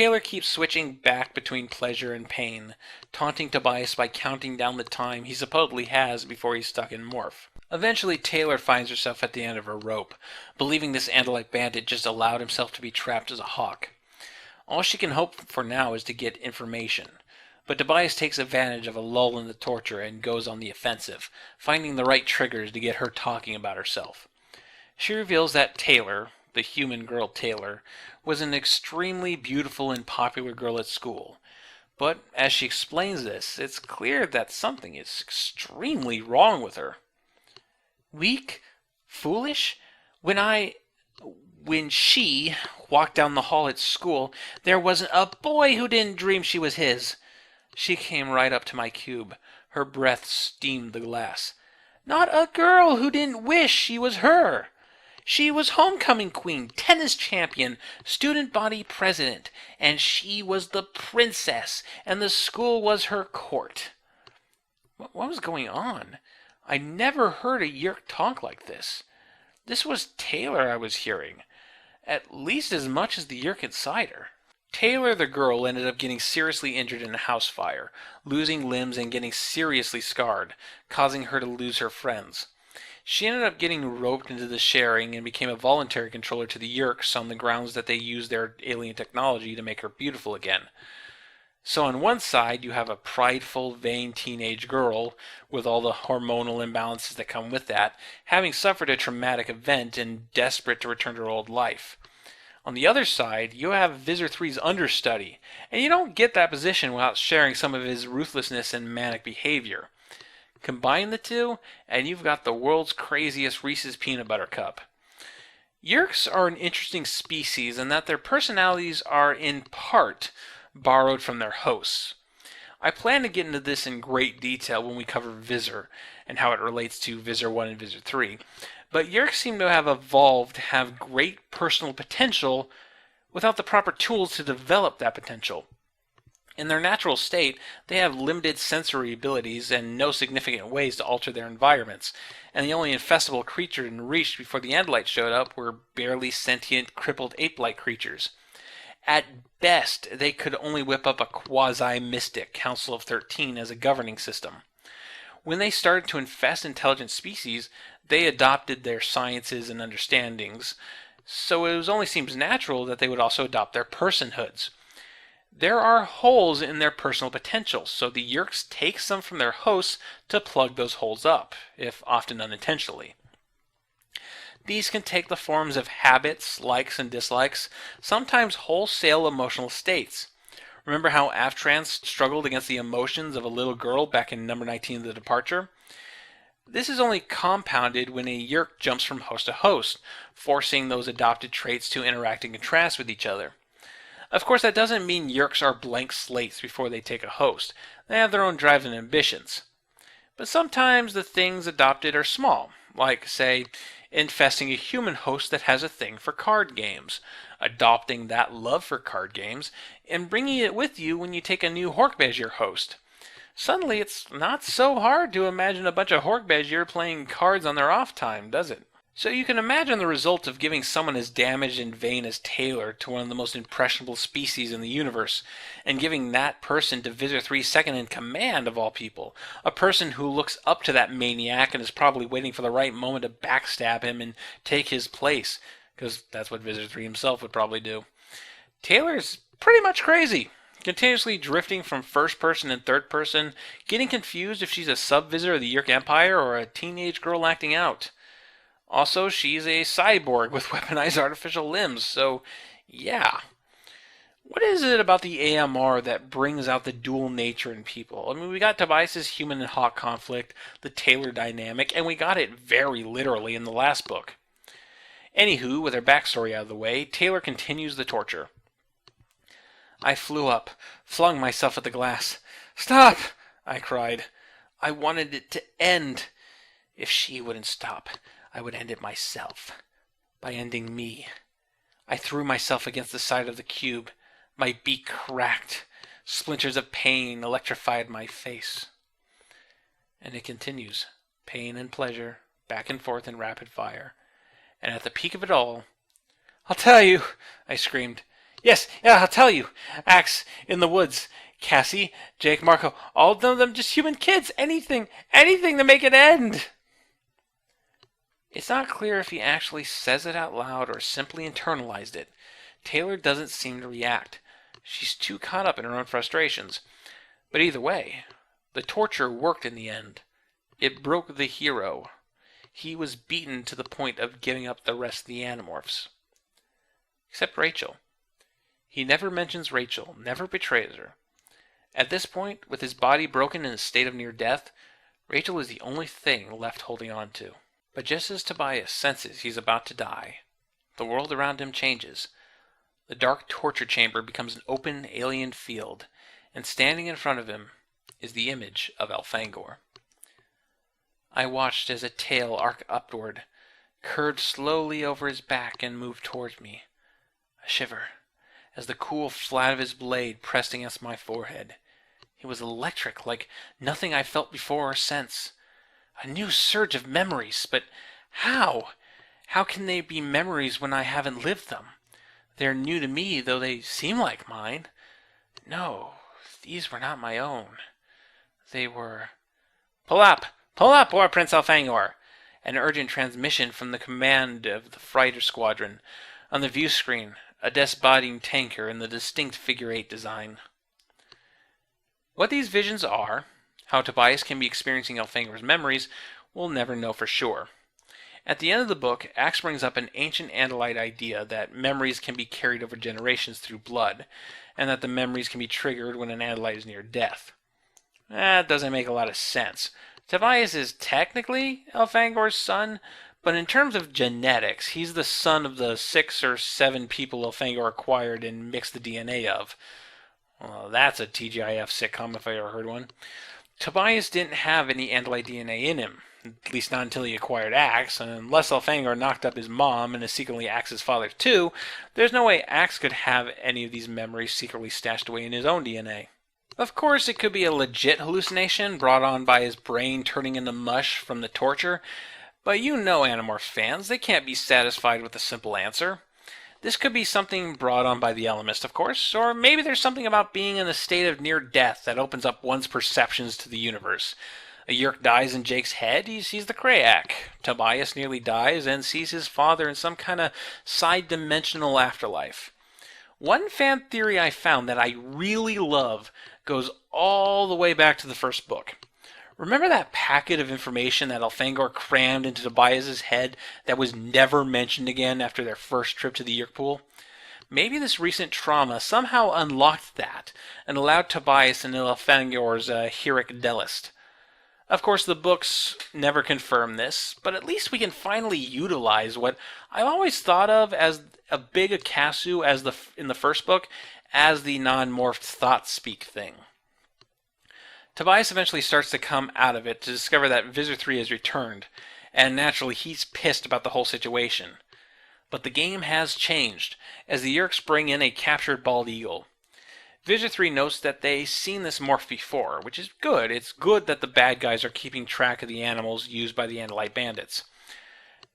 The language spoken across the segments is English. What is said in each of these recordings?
Taylor keeps switching back between pleasure and pain, taunting Tobias by counting down the time he supposedly has before he's stuck in Morph. Eventually, Taylor finds herself at the end of her rope, believing this Andalite bandit just allowed himself to be trapped as a hawk. All she can hope for now is to get information. But Tobias takes advantage of a lull in the torture and goes on the offensive, finding the right triggers to get her talking about herself. She reveals that Taylor, the human girl Taylor, was an extremely beautiful and popular girl at school. But as she explains this, it's clear that something is extremely wrong with her. Weak? Foolish? When she walked down the hall at school, there wasn't a boy who didn't dream she was his. She came right up to my cube. Her breath steamed the glass. Not a girl who didn't wish she was her. She was homecoming queen, tennis champion, student body president, and she was the princess, and the school was her court. What was going on? I never heard a Yeerk talk like this. This was Taylor I was hearing, at least as much as the Yeerk inside her. Taylor the girl ended up getting seriously injured in a house fire, losing limbs and getting seriously scarred, causing her to lose her friends. She ended up getting roped into the sharing and became a voluntary controller to the Yeerks on the grounds that they used their alien technology to make her beautiful again. So on one side, you have a prideful, vain teenage girl with all the hormonal imbalances that come with that, having suffered a traumatic event and desperate to return to her old life. On the other side, you have Visser 3's understudy, and you don't get that position without sharing some of his ruthlessness and manic behavior. Combine the two, and you've got the world's craziest Reese's Peanut Butter Cup. Yeerks are an interesting species in that their personalities are in part borrowed from their hosts. I plan to get into this in great detail when we cover Visser and how it relates to Visser 1 and Visser 3, but Yeerks seem to have evolved to have great personal potential without the proper tools to develop that potential. In their natural state, they have limited sensory abilities and no significant ways to alter their environments, and the only infestable creature in reach before the Andalites showed up were barely sentient, crippled ape-like creatures. At best, they could only whip up a quasi-mystic Council of 13 as a governing system. When they started to infest intelligent species, they adopted their sciences and understandings, so it only seems natural that they would also adopt their personhoods. There are holes in their personal potential, so the Yeerks take some from their hosts to plug those holes up, if often unintentionally. These can take the forms of habits, likes and dislikes, sometimes wholesale emotional states. Remember how Aftrans struggled against the emotions of a little girl back in number 19 of The Departure? This is only compounded when a Yeerk jumps from host to host, forcing those adopted traits to interact and contrast with each other. Of course, that doesn't mean Yeerks are blank slates before they take a host. They have their own drives and ambitions. But sometimes the things adopted are small, like, say, infesting a human host that has a thing for card games, adopting that love for card games, and bringing it with you when you take a new Hork-Bajir host. Suddenly, it's not so hard to imagine a bunch of Hork-Bajir playing cards on their off time, does it? So you can imagine the result of giving someone as damaged and vain as Taylor to one of the most impressionable species in the universe, and giving that person to Visser 3 second in command of all people, a person who looks up to that maniac and is probably waiting for the right moment to backstab him and take his place, because that's what Visser 3 himself would probably do. Taylor's pretty much crazy, continuously drifting from first person and third person, getting confused if she's a sub-Visser of the Yeerk Empire or a teenage girl acting out. Also, she's a cyborg with weaponized artificial limbs, so yeah. What is it about the AMR that brings out the dual nature in people? I mean, we got Tobias' human and hawk conflict, the Taylor dynamic, and we got it very literally in the last book. Anywho, with her backstory out of the way, Taylor continues the torture. I flew up, flung myself at the glass. "Stop!" I cried. I wanted it to end. If she wouldn't stop, I would end it myself, by ending me. I threw myself against the side of the cube. My beak cracked. Splinters of pain electrified my face. And it continues, pain and pleasure, back and forth in rapid fire. And at the peak of it all, "I'll tell you," I screamed. Yes, yeah, I'll tell you. Axe in the woods. Cassie, Jake, Marco, all of them just human kids. Anything to make it end. It's not clear if he actually says it out loud or simply internalized it. Taylor doesn't seem to react. She's too caught up in her own frustrations. But either way, the torture worked in the end. It broke the hero. He was beaten to the point of giving up the rest of the Animorphs. Except Rachel. He never mentions Rachel, never betrays her. At this point, with his body broken in a state of near death, Rachel is the only thing left holding on to. But just as Tobias senses he's about to die, the world around him changes. The dark torture chamber becomes an open alien field, and standing in front of him is the image of Elfangor. I watched as a tail arced upward, curved slowly over his back and moved towards me. A shiver, as the cool flat of his blade pressed against my forehead. It was electric, like nothing I felt before or since. A new surge of memories, but how? How can they be memories when I haven't lived them? They're new to me, though they seem like mine. No, these were not my own. They were... Pull up, War Prince Elfangor! An urgent transmission from the command of the fighter squadron. On the view screen, a disembodied tanker in the distinct figure-8 design. What these visions are, how Tobias can be experiencing Elfangor's memories, we'll never know for sure. At the end of the book, Axe brings up an ancient Andalite idea that memories can be carried over generations through blood, and that the memories can be triggered when an Andalite is near death. That doesn't make a lot of sense. Tobias is technically Elfangor's son, but in terms of genetics, he's the son of the 6 or 7 people Elfangor acquired and mixed the DNA of. Well, that's a TGIF sitcom if I ever heard one. Tobias didn't have any Andalite DNA in him, at least not until he acquired Axe, and unless Elfangor knocked up his mom and is secretly Axe's father too, there's no way Axe could have any of these memories secretly stashed away in his own DNA. Of course, it could be a legit hallucination brought on by his brain turning into mush from the torture, but you know Animorphs fans, they can't be satisfied with a simple answer. This could be something brought on by the Elemist, of course, or maybe there's something about being in a state of near death that opens up one's perceptions to the universe. A Yeerk dies in Jake's head, he sees the Krayak. Tobias nearly dies and sees his father in some kind of side-dimensional afterlife. One fan theory I found that I really love goes all the way back to the first book. Remember that packet of information that Elfangor crammed into Tobias' head that was never mentioned again after their first trip to the Yeerk pool? Maybe this recent trauma somehow unlocked that and allowed Tobias into Elfangor's Hiric Delist. Of course, the books never confirm this, but at least we can finally utilize what I've always thought of as a big Akasu in the first book as the non-morphed thought speak thing. Tobias eventually starts to come out of it to discover that Visor 3 has returned, and naturally he's pissed about the whole situation. But the game has changed, as the Yeerks bring in a captured bald eagle. Visor 3 notes that they've seen this morph before, which is good. It's good that the bad guys are keeping track of the animals used by the Andalite bandits.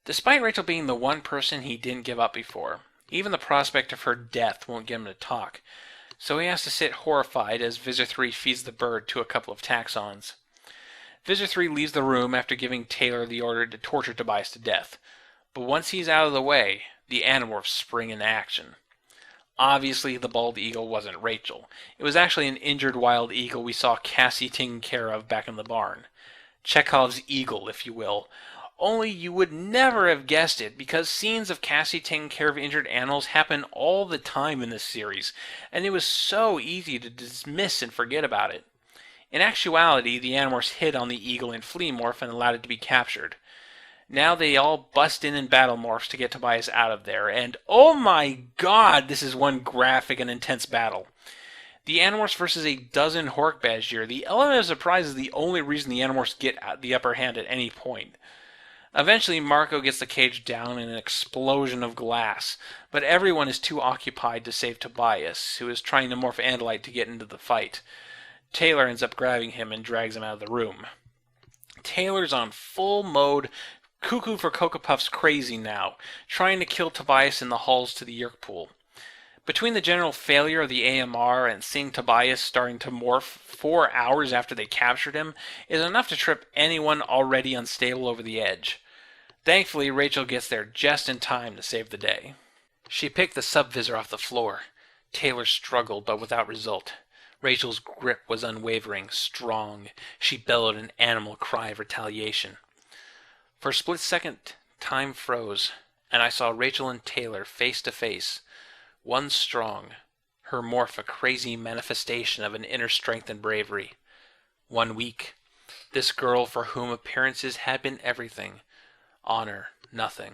Despite Rachel being the one person he didn't give up before, even the prospect of her death won't get him to talk, so he has to sit horrified as Visor 3 feeds the bird to a couple of taxons. Visor 3 leaves the room after giving Taylor the order to torture Tobias to death, but once he's out of the way, the Animorphs spring into action. Obviously, the bald eagle wasn't Rachel. It was actually an injured wild eagle we saw Cassie taking care of back in the barn. Chekhov's eagle, if you will. Only you would never have guessed it, because scenes of Cassie taking care of injured animals happen all the time in this series, and it was so easy to dismiss and forget about it. In actuality, the Animorphs hit on the eagle in flea morph and allowed it to be captured. Now they all bust in battle morphs to get Tobias out of there, and oh my god, this is one graphic and intense battle. The Animorphs versus a dozen Hork-Bajir. The element of surprise is the only reason the Animorphs get the upper hand at any point. Eventually, Marco gets the cage down in an explosion of glass, but everyone is too occupied to save Tobias, who is trying to morph Andalite to get into the fight. Taylor ends up grabbing him and drags him out of the room. Taylor's on full mode, cuckoo for Cocoa Puffs crazy now, trying to kill Tobias in the halls to the Yeerk pool. Between the general failure of the AMR and seeing Tobias starting to morph 4 hours after they captured him is enough to trip anyone already unstable over the edge. Thankfully, Rachel gets there just in time to save the day. She picked the subvisor off the floor. Taylor struggled, but without result. Rachel's grip was unwavering, strong. She bellowed an animal cry of retaliation. For a split second, time froze, and I saw Rachel and Taylor face to face. One strong, her morph a crazy manifestation of an inner strength and bravery. One weak, this girl for whom appearances had been everything, honor nothing.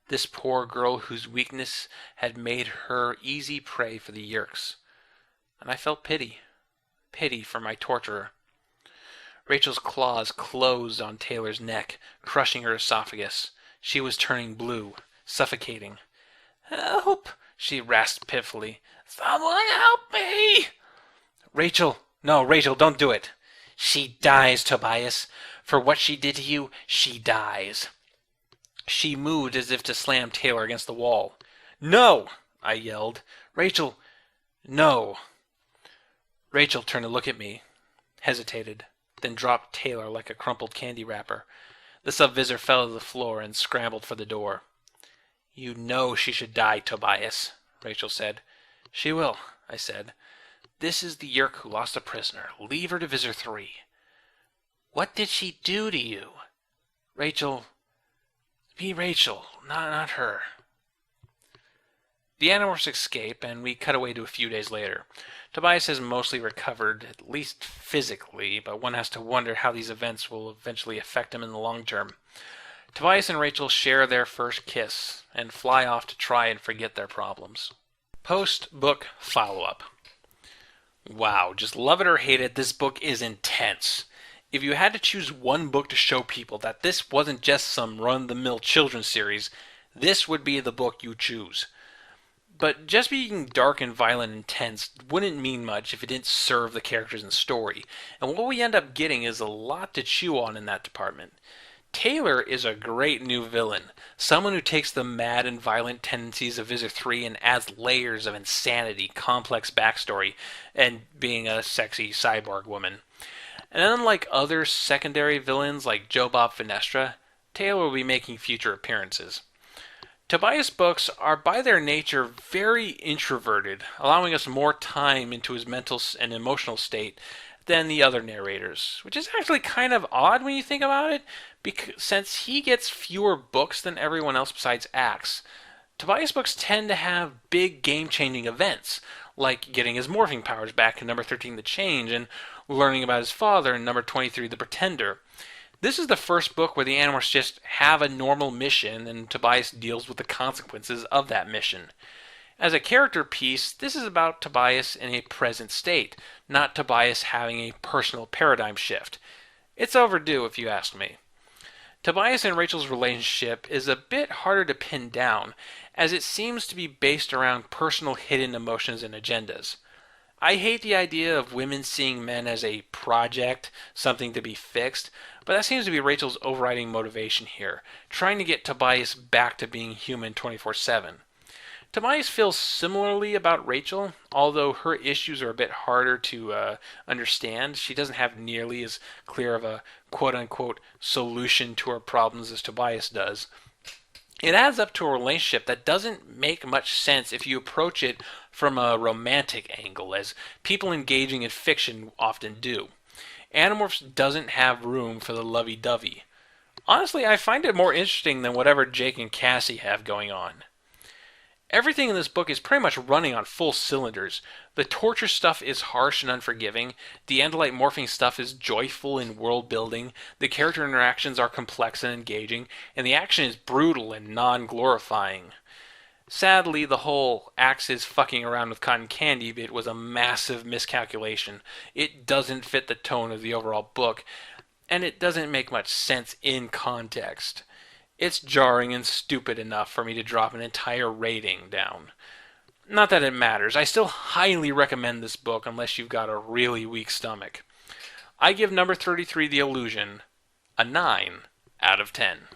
This poor girl whose weakness had made her easy prey for the Yeerks. And I felt pity for my torturer. Rachel's claws closed on Taylor's neck, crushing her esophagus. She was turning blue, suffocating. "Help!" she rasped pitifully. "Someone help me!" "Rachel! No, Rachel, don't do it!" "She dies, Tobias. For what she did to you, she dies." She moved as if to slam Taylor against the wall. "No!" I yelled. "Rachel, no!" Rachel turned to look at me, hesitated, then dropped Taylor like a crumpled candy wrapper. The subvisor fell to the floor and scrambled for the door. "You know she should die, Tobias," Rachel said. "She will," I said. "This is the Yeerk who lost a prisoner. Leave her to Visor 3. "What did she do to you?" "Rachel... be Rachel, not her." The Animorphs escape, and we cut away to a few days later. Tobias has mostly recovered, at least physically, but one has to wonder how these events will eventually affect him in the long term. Tobias and Rachel share their first kiss, and fly off to try and forget their problems. Post-book follow-up. Wow, just love it or hate it, this book is intense. If you had to choose one book to show people that this wasn't just some run-of-the-mill children's series, this would be the book you choose. But just being dark and violent and intense wouldn't mean much if it didn't serve the characters and story, and what we end up getting is a lot to chew on in that department. Taylor is a great new villain, someone who takes the mad and violent tendencies of Visor 3 and adds layers of insanity, complex backstory, and being a sexy cyborg woman. And unlike other secondary villains like Joe Bob Finestra, Taylor will be making future appearances. Tobias' books are by their nature very introverted, allowing us more time into his mental and emotional state than the other narrators, which is actually kind of odd when you think about it, since he gets fewer books than everyone else besides Axe. Tobias' books tend to have big game-changing events, like getting his morphing powers back in number 13, The Change, and learning about his father in number 23, The Pretender. This is the first book where the Animorphs just have a normal mission, and Tobias deals with the consequences of that mission. As a character piece, this is about Tobias in a present state, not Tobias having a personal paradigm shift. It's overdue, if you ask me. Tobias and Rachel's relationship is a bit harder to pin down, as it seems to be based around personal hidden emotions and agendas. I hate the idea of women seeing men as a project, something to be fixed, but that seems to be Rachel's overriding motivation here, trying to get Tobias back to being human 24/7. Tobias feels similarly about Rachel, although her issues are a bit harder to understand. She doesn't have nearly as clear of a quote-unquote solution to her problems as Tobias does. It adds up to a relationship that doesn't make much sense if you approach it from a romantic angle, as people engaging in fiction often do. Animorphs doesn't have room for the lovey-dovey. Honestly, I find it more interesting than whatever Jake and Cassie have going on. Everything in this book is pretty much running on full cylinders. The torture stuff is harsh and unforgiving, the Andalite morphing stuff is joyful in world building, the character interactions are complex and engaging, and the action is brutal and non-glorifying. Sadly, the whole Axe's fucking around with cotton candy bit was a massive miscalculation. It doesn't fit the tone of the overall book, and it doesn't make much sense in context. It's jarring and stupid enough for me to drop an entire rating down. Not that it matters. I still highly recommend this book unless you've got a really weak stomach. I give number 33, The Illusion, a 9 out of 10.